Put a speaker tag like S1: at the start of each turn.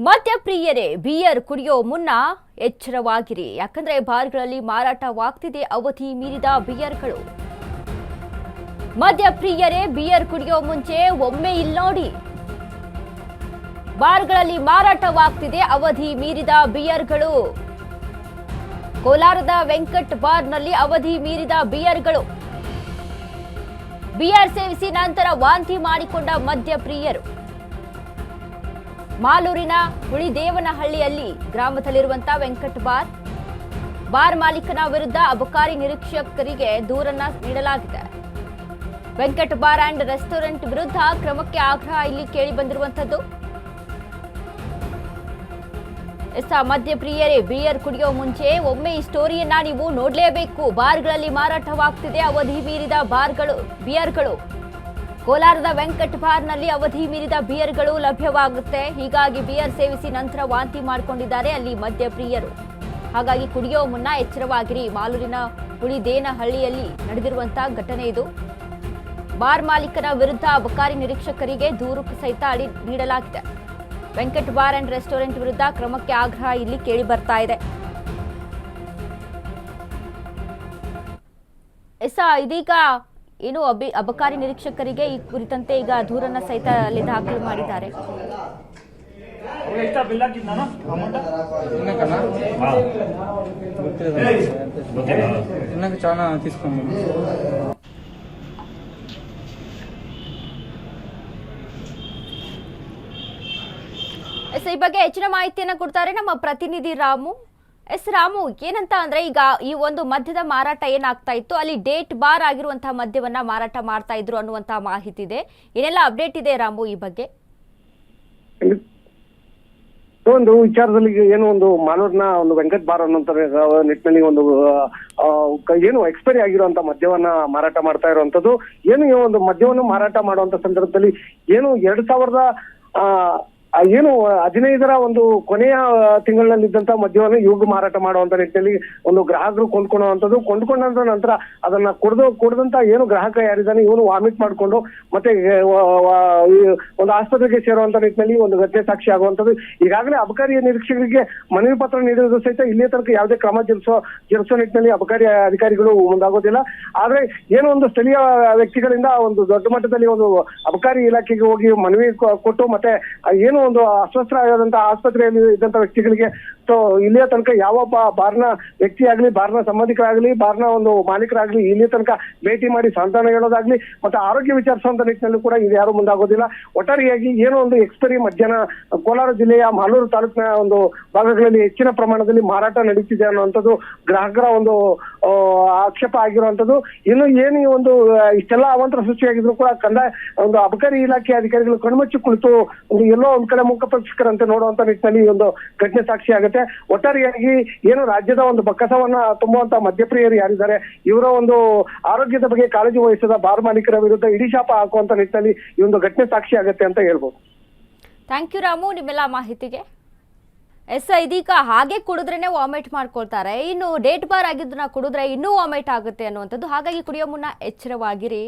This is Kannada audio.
S1: ಮದ್ಯಪ್ರಿಯರೇ ಬಿಯರ್ ಕುಡಿಯೋ ಮುನ್ನ ಎಚ್ಚರವಾಗಿರಿ. ಯಾಕಂದ್ರೆ ಬಾರ್ಗಳಲ್ಲಿ ಮಾರಾಟವಾಗ್ತಿದೆ ಅವಧಿ ಮೀರಿದ ಬಿಯರ್ಗಳು. ಮದ್ಯಪ್ರಿಯರೇ ಬಿಯರ್ ಕುಡಿಯೋ ಮುಂಚೆ ಒಮ್ಮೆ ಇಲ್ಲಿ ನೋಡಿ. ಬಾರ್ಗಳಲ್ಲಿ ಮಾರಾಟವಾಗ್ತಿದೆ ಅವಧಿ ಮೀರಿದ ಬಿಯರ್ಗಳು. ಕೋಲಾರದ ವೆಂಕಟ್ ಬಾರ್ನಲ್ಲಿ ಅವಧಿ ಮೀರಿದ ಬಿಯರ್ಗಳು. ಬಿಯರ್ ಸೇವಿಸಿ ನಂತರ ವಾಂತಿ ಮಾಡಿಕೊಂಡ ಮದ್ಯಪ್ರಿಯರು. ಮಾಲೂರಿನ ಹುಳಿದೇವನಹಳ್ಳಿಯಲ್ಲಿ ಗ್ರಾಮದಲ್ಲಿರುವಂತಹ ವೆಂಕಟ್ ಬಾರ್ ಮಾಲೀಕನ ವಿರುದ್ಧ ಅಬಕಾರಿ ನಿರೀಕ್ಷಕರಿಗೆ ದೂರನ್ನ ನೀಡಲಾಗಿದೆ. ವೆಂಕಟ್ ಬಾರ್ ಅಂಡ್ ರೆಸ್ಟೋರೆಂಟ್ ವಿರುದ್ಧ ಕ್ರಮಕ್ಕೆ ಆಗ್ರಹ ಇಲ್ಲಿ ಕೇಳಿ ಬಂದಿರುವಂತದ್ದು. ಮದ್ಯಪ್ರಿಯರೇ ಬಿಯರ್ ಕುಡಿಯೋ ಮುಂಚೆ ಒಮ್ಮೆ ಈ ಸ್ಟೋರಿಯನ್ನ ನೀವು ನೋಡಲೇಬೇಕು. ಬಾರ್ಗಳಲ್ಲಿ ಮಾರಾಟವಾಗ್ತಿದೆ ಅವಧಿ ಮೀರಿದ ಬಿಯರ್ಗಳು. ಕೋಲಾರದ ವೆಂಕಟ್ ಬಾರ್ನಲ್ಲಿ ಅವಧಿ ಮೀರಿದ ಬಿಯರ್ಗಳು ಲಭ್ಯವಾಗುತ್ತೆ. ಹೀಗಾಗಿ ಬಿಯರ್ ಸೇವಿಸಿ ನಂತರ ವಾಂತಿ ಮಾಡಿಕೊಂಡಿದ್ದಾರೆ ಅಲ್ಲಿ ಮದ್ಯಪ್ರಿಯರು. ಹಾಗಾಗಿ ಕುಡಿಯೋ ಮುನ್ನ ಎಚ್ಚರವಾಗಿರಿ. ಮಾಲೂರಿನ ಹುಳಿದೇನಹಳ್ಳಿಯಲ್ಲಿ ನಡೆದಿರುವಂತಹ ಘಟನೆ ಇದು. ಬಾರ್ ಮಾಲೀಕನ ವಿರುದ್ಧ ಅಬಕಾರಿ ನಿರೀಕ್ಷಕರಿಗೆ ದೂರು ಸಹಿತ ನೀಡಲಾಗಿದೆ. ವೆಂಕಟ್ ಬಾರ್ ಅಂಡ್ ರೆಸ್ಟೋರೆಂಟ್ ವಿರುದ್ಧ ಕ್ರಮಕ್ಕೆ ಆಗ್ರಹ ಇಲ್ಲಿ ಕೇಳಿ ಬರ್ತಾ ಇದೆ. ಇದೀಗ ಏನು ಅಬಕಾರಿ ನಿರೀಕ್ಷಕರಿಗೆ ಈ ಕುರಿತಂತೆ ಈಗ ದೂರನ್ನ ಸಹಿತ ಅಲ್ಲಿ ದಾಖಲು ಮಾಡಿದ್ದಾರೆ. ಈ ಬಗ್ಗೆ ಹೆಚ್ಚಿನ ಮಾಹಿತಿಯನ್ನ ಕೊಡ್ತಾರೆ ನಮ್ಮ ಪ್ರತಿನಿಧಿ ರಾಮು. ರಾಮು, ಏನಂತ ಅಂದ್ರೆ ಈಗ ಈ ಒಂದು ಮದ್ಯದ ಮಾರಾಟ ಏನಾಗ್ತಾ ಇತ್ತು, ಅಲ್ಲಿ ಡೇಟ್ ಬಾರ್ ಆಗಿರುವಂತಹ ಮದ್ಯವನ್ನ ಮಾರಾಟ ಮಾಡ್ತಾ ಇದ್ರು ಅನ್ನುವಂತಹ ಮಾಹಿತಿ ಇದೆ. ಏನೆಲ್ಲ ಅಪ್ಡೇಟ್ ಇದೆ ರಾಮು ಈ ಬಗ್ಗೆ?
S2: ಒಂದು ವಿಚಾರದಲ್ಲಿ ಏನು ಒಂದು ಮಾಲೂರಿನ ಒಂದು ವೆಂಕಟ್ ಬಾರ್ ಅನ್ನೋ ನಿಟ್ಟಿನಲ್ಲಿ ಒಂದು ಏನು ಎಕ್ಸ್ಪೈರಿ ಆಗಿರುವಂತ ಮದ್ಯವನ್ನ ಮಾರಾಟ ಮಾಡ್ತಾ ಇರುವಂತದ್ದು. ಏನು ಈ ಒಂದು ಮದ್ಯವನ್ನು ಮಾರಾಟ ಮಾಡುವಂತ ಸಂದರ್ಭದಲ್ಲಿ ಏನು 2000 ಏನು 15ರ ಒಂದು ಕೊನೆಯ ತಿಂಗಳಿನಲ್ಲಿ ಇದ್ದಂತ ಮದ್ಯವನ್ನು ಇವಾಗ ಮಾರಾಟ ಮಾಡುವಂತ ನಿಟ್ಟಿನಲ್ಲಿ ಒಂದು ಗ್ರಾಹಕರು ಕೊಂಡ್ಕೊಳ್ಳುವಂಥದ್ದು. ಕೊಂಡ್ಕೊಂಡ ನಂತರ ಅದನ್ನ ಕುಡ್ದಂತ ಏನು ಗ್ರಾಹಕ ಯಾರಿದ್ದಾನೆ ಇವನು ವಾಮಿಟ್ ಮಾಡ್ಕೊಂಡು ಮತ್ತೆ ಒಂದು ಆಸ್ಪತ್ರೆಗೆ ಸೇರುವಂತ ನಿಟ್ಟಿನಲ್ಲಿ ಒಂದು ಘಟನೆ ಸಾಕ್ಷಿ ಆಗುವಂಥದ್ದು. ಈಗಾಗಲೇ ಅಬಕಾರಿ ನಿರೀಕ್ಷಕರಿಗೆ ಮನವಿ ಪತ್ರ ನೀಡಿದ್ರು ಸಹಿತ ಇಲ್ಲಿಯ ತನಕ ಯಾವುದೇ ಕ್ರಮ ಜರುಗಿಸೋ ನಿಟ್ಟಿನಲ್ಲಿ ಅಬಕಾರಿ ಅಧಿಕಾರಿಗಳು ಮುಂದಾಗೋದಿಲ್ಲ. ಆದ್ರೆ ಏನೋ ಒಂದು ಸ್ಥಳೀಯ ವ್ಯಕ್ತಿಗಳಿಂದ ಒಂದು ದೊಡ್ಡ ಮಟ್ಟದಲ್ಲಿ ಒಂದು ಅಬಕಾರಿ ಇಲಾಖೆಗೆ ಹೋಗಿ ಮನವಿ ಕೊಟ್ಟು ಮತ್ತೆ ಏನು ಒಂದು ಅಸ್ವಸ್ಥರಾದಂತಹ ಆಸ್ಪತ್ರೆಯಲ್ಲಿ ಇದ್ದಂತ ವ್ಯಕ್ತಿಗಳಿಗೆ ಇಲ್ಲಿಯ ತನಕ ಯಾವ ಬಾರ್ನ ವ್ಯಕ್ತಿ ಆಗ್ಲಿ, ಬಾರ್ನ ಸಂಬಂಧಿಕರಾಗ್ಲಿ, ಬಾರ್ನ ಒಂದು ಮಾಲೀಕರಾಗ್ಲಿ ಇಲ್ಲಿಯ ತನಕ ಭೇಟಿ ಮಾಡಿ ಸಾಂತ್ವನ ಹೇಳೋದಾಗ್ಲಿ ಮತ್ತೆ ಆರೋಗ್ಯ ವಿಚಾರಿಸುವಂತ ನಿಟ್ಟಿನಲ್ಲೂ ಕೂಡ ಇದು ಯಾರು ಮುಂದಾಗೋದಿಲ್ಲ. ಒಟ್ಟಾರೆಯಾಗಿ ಏನೋ ಒಂದು ಎಕ್ಸ್ಪೈರಿ ಮಧ್ಯಾಹ್ನ ಕೋಲಾರ ಜಿಲ್ಲೆಯ ಮಾಲೂರು ತಾಲೂಕಿನ ಒಂದು ಭಾಗಗಳಲ್ಲಿ ಹೆಚ್ಚಿನ ಪ್ರಮಾಣದಲ್ಲಿ ಮಾರಾಟ ನಡೀತಿದೆ ಅನ್ನುವಂಥದ್ದು ಗ್ರಾಹಕರ ಒಂದು ಆಕ್ಷೇಪ ಆಗಿರುವಂತದ್ದು. ಇನ್ನು ಏನು ಈ ಒಂದು ಇಷ್ಟೆಲ್ಲ ಅವಾಂತರ ಸೃಷ್ಟಿಯಾಗಿದ್ರು ಕೂಡ ಕಂದಾಯ ಒಂದು ಅಬಕಾರಿ ಇಲಾಖೆ ಅಧಿಕಾರಿಗಳು ಕಣ್ಮುಚ್ಚಿ ಕುಳಿತು ಒಂದು ಎಲ್ಲೋ ಒಂದ್ ಕಡೆ ಮುಖಪಕ್ಷಕರಂತೆ ನೋಡುವಂತ ನಿಟ್ಟಿನಲ್ಲಿ ಒಂದು ಘಟನೆ ಸಾಕ್ಷಿ ಆಗುತ್ತೆ. ಒಟ್ಟಾರೆಯಾಗಿ ಏನು ರಾಜ್ಯದ ಒಂದು ಬಕ್ಕಸವನ್ನ ತುಂಬುವಂತ ಮದ್ಯಪ್ರಿಯರು ಯಾರಿದ್ದಾರೆ ಇವರ ಒಂದು ಆರೋಗ್ಯದ ಬಗ್ಗೆ ಕಾಳಜಿ ವಹಿಸದ ಬಾರ್ ಮಾಲೀಕರ ವಿರುದ್ಧ ಇಡೀ ಶಾಪ ಹಾಕುವಂತ ನಿಟ್ಟಿನಲ್ಲಿ ಈ ಒಂದು ಘಟನೆ ಸಾಕ್ಷಿ ಆಗುತ್ತೆ ಅಂತ ಹೇಳ್ಬೋದು.
S1: ಥ್ಯಾಂಕ್ ಯು ರಾಮು ನಿಮ್ಮೆಲ್ಲ ಮಾಹಿತಿಗೆ. ಇದೀಗ ಹಾಗೆ ಕುಡಿದ್ರೇನೆ ವಾಮಿಟ್ ಮಾಡ್ಕೊಳ್ತಾರೆ, ಇನ್ನು ಡೇಟ್ ಬಾರ್ ಆಗಿದ್ದನ್ನ ಕುಡಿದ್ರೆ ಇನ್ನೂ ವಾಮಿಟ್ ಆಗುತ್ತೆ ಅನ್ನುವಂಥದ್ದು. ಹಾಗಾಗಿ ಕುಡಿಯೋ ಮುನ್ನ ಎಚ್ಚರವಾಗಿರಿ.